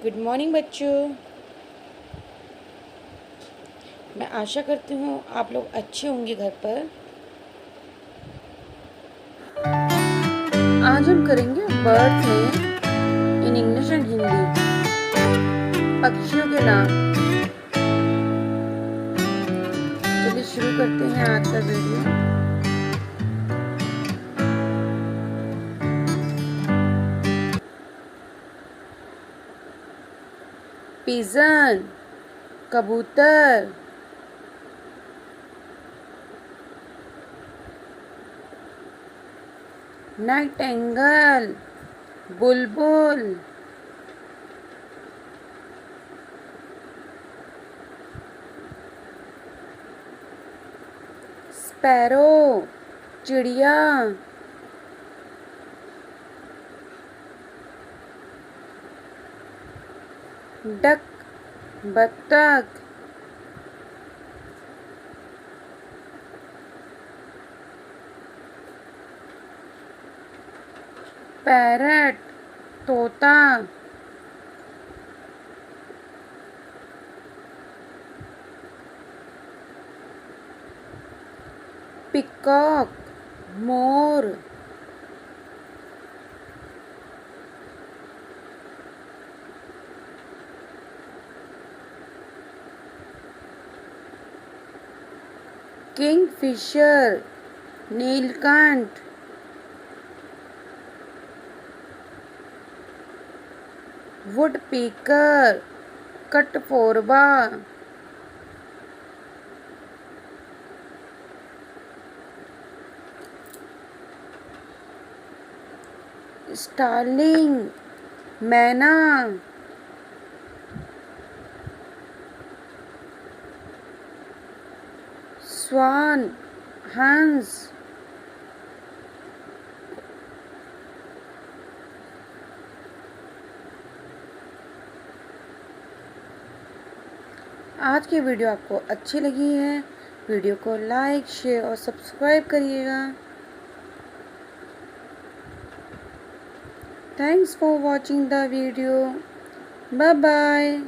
Good morning बच्चों। मैं आशा करती हूँ आप लोग अच्छे होंगे घर पर। आज हम करेंगे बर्ड्स में इन इंग्लिश एंड हिंदी पक्षियों के नाम। चलिए शुरू करते हैं आज का वीडियो। पिजन कबूतर, नाइटिंगेल बुलबुल, स्पैरो चिड़िया, डक बत्तख, पैरट तोता, पिकॉक मोर, किंगफिशर नीलकंठ, वुडपीकर कटफोरबा, स्टार्लिंग मैना, स्वान हंस, आज की वीडियो आपको अच्छी लगी है, वीडियो को लाइक शेयर और सब्सक्राइब करिएगा। Thanks for watching the video. Bye bye.